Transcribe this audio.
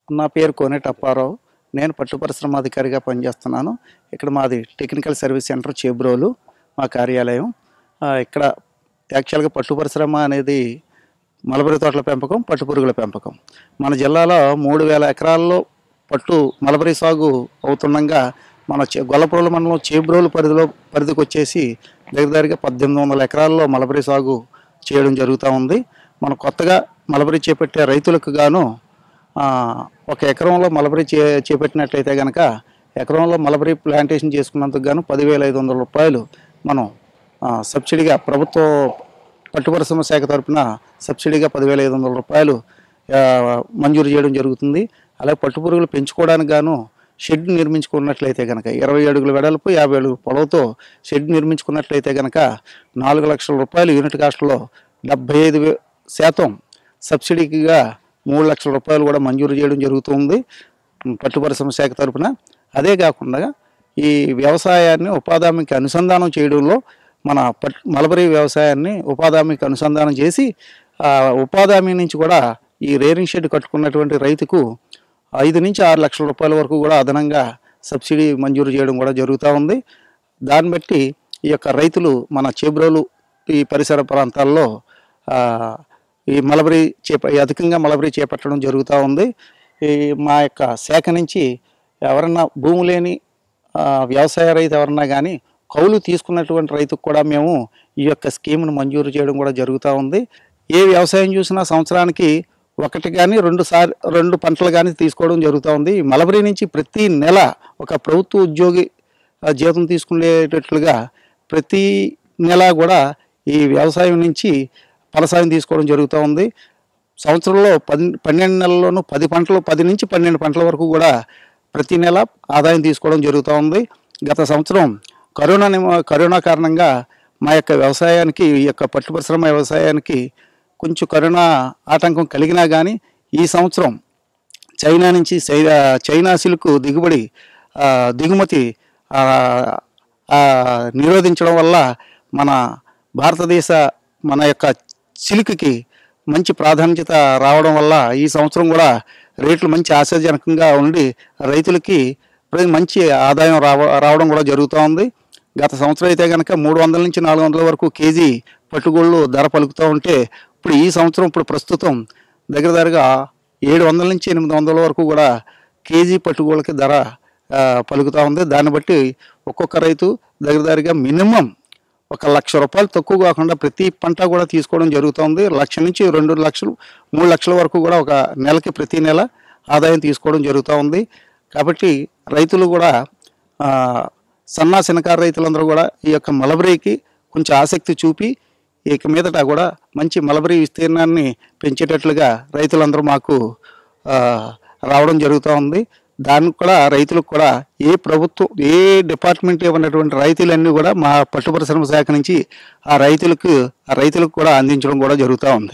నా పేరు కోనేటి అప్పారావు. నేను పట్టు పరిశ్రమ అధికారిగా పనిచేస్తున్నాను. ఇక్కడ మాది టెక్నికల్ సర్వీస్ సెంటర్ చేబ్రోలు మా కార్యాలయం. ఇక్కడ యాక్చువల్‌గా పట్టు పరిశ్రమ అనేది మలబరీ తోటల పెంపకం, పట్టుపురుగుల పెంపకం. మన జిల్లాలో 3000 ఎకరాల్లో పట్టు మలబరీ సాగు అవుతుండగా మన గొల్లప్రోలు మండలం చేబ్రోలు పరిధికి వచ్చేసి దగ్గరగా 1800 ఎకరాల్లో మలబరీ సాగు చేయడం జరుగుతూ ఉంది. మన కొత్తగా మలబరీ చేపట్టే రైతులకు గాను ఒక ఎకరంలో మలబరీ చేపట్టినట్లయితే కనుక ఎకరంలో మలబరీ ప్లాంటేషన్ చేసుకున్నందుకు గాను 10,500 రూపాయలు మనం సబ్సిడీగా ప్రభుత్వ పట్టు పరిశ్రమ శాఖ తరఫున సబ్సిడీగా 10,500 రూపాయలు మంజూరు చేయడం జరుగుతుంది. అలాగే పట్టుపురుగులు పెంచుకోవడానికి గాను షెడ్ నిర్మించుకున్నట్లయితే కనుక 20 అడుగుల వెడల్పు 50 అడుగుల పొడవుతో షెడ్ నిర్మించుకున్నట్లయితే కనుక 4 లక్షల రూపాయలు యూనిట్ కాస్ట్లో 75% సబ్సిడీగా 3 లక్షల రూపాయలు కూడా మంజూరు చేయడం జరుగుతుంది పట్టు పరిశ్రమ శాఖ తరఫున. అదే కాకుండా ఈ వ్యవసాయాన్ని ఉపాధి హామీకి అనుసంధానం చేయడంలో మన మలబరీ వ్యవసాయాన్ని ఉపాధి హామీకి అనుసంధానం చేసి ఉపాధి హామీ నుంచి కూడా ఈ రేరింగ్ షెడ్ కట్టుకున్నటువంటి రైతుకు 5 నుంచి 6 లక్షల రూపాయల వరకు కూడా అదనంగా సబ్సిడీ మంజూరు చేయడం కూడా జరుగుతూ ఉంది. దాన్ని బట్టి ఈ యొక్క రైతులు మన చేబ్రోలు ఈ పరిసర ప్రాంతాల్లో ఈ మలబరీ అధికంగా మలబరీ చేపట్టడం జరుగుతూ ఉంది. ఈ మా యొక్క శాఖ నుంచి ఎవరన్నా భూమి లేని వ్యవసాయ రైతు ఎవరన్నా కానీ కౌలు తీసుకున్నటువంటి రైతుకు కూడా మేము ఈ యొక్క స్కీమ్ను మంజూరు చేయడం కూడా జరుగుతూ ఉంది. ఏ వ్యవసాయం చూసినా సంవత్సరానికి ఒకటి కానీ 2 పంటలు కానీ తీసుకోవడం జరుగుతూ ఉంది. మలబరీ నుంచి ప్రతి నెల ఒక ప్రభుత్వ ఉద్యోగి జీతం తీసుకునేటట్లుగా ప్రతి నెల కూడా ఈ వ్యవసాయం నుంచి ఫలసాయం తీసుకోవడం జరుగుతూ ఉంది. సంవత్సరంలో 12 నెలల్లోనూ 10 నుంచి 12 పంటల వరకు కూడా ప్రతి నెల ఆదాయం తీసుకోవడం జరుగుతూ ఉంది. గత సంవత్సరం కరోనా కారణంగా మా యొక్క వ్యవసాయానికి ఈ యొక్క పట్టు పరిశ్రమ వ్యవసాయానికి కొంచెం కరోనా ఆటంకం కలిగినా కానీ ఈ సంవత్సరం చైనా నుంచి చైనా సిల్క్ దిగుమతి నిరోధించడం వల్ల మన భారతదేశ మన యొక్క సిల్క్కి మంచి ప్రాధాన్యత రావడం వల్ల ఈ సంవత్సరం కూడా రేట్లు మంచి ఆశాజనకంగా ఉండి రైతులకి మంచి ఆదాయం రావడం కూడా జరుగుతూ ఉంది. గత సంవత్సరం అయితే కనుక 300 నుంచి 400 వరకు కేజీ పట్టుగూళ్ళు ధర పలుకుతూ ఉంటే ఇప్పుడు ఈ సంవత్సరం ప్రస్తుతం దగ్గరగా 700 నుంచి 800 వరకు కూడా కేజీ పట్టుగూళ్ళకి ధర పలుకుతూ ఉంది. దాన్ని బట్టి ఒక్కొక్క రైతు దగ్గరగా మినిమం 1 లక్ష రూపాయలు తక్కువ కాకుండా ప్రతి పంట కూడా తీసుకోవడం జరుగుతుంది. 1 లక్ష నుంచి 2 లక్షలు 3 లక్షల వరకు కూడా ఒక నెలకి ప్రతి నెల ఆదాయం తీసుకోవడం జరుగుతూ ఉంది. కాబట్టి రైతులు కూడా చిన్నకారు రైతులందరూ కూడా ఈ యొక్క మలబరీకి కొంచెం ఆసక్తి చూపి ఇక మీదట కూడా మంచి మలబరీ విస్తీర్ణాన్ని పెంచేటట్లుగా రైతులందరూ మాకు రావడం జరుగుతూ ఉంది. దానికి కూడా రైతులకు కూడా ఏ డిపార్ట్మెంట్ ఇవ్వనటువంటి రైతులన్నీ కూడా మా పట్టు పరిశ్రమ శాఖ నుంచి ఆ రైతులకు కూడా అందించడం కూడా జరుగుతూ ఉంది.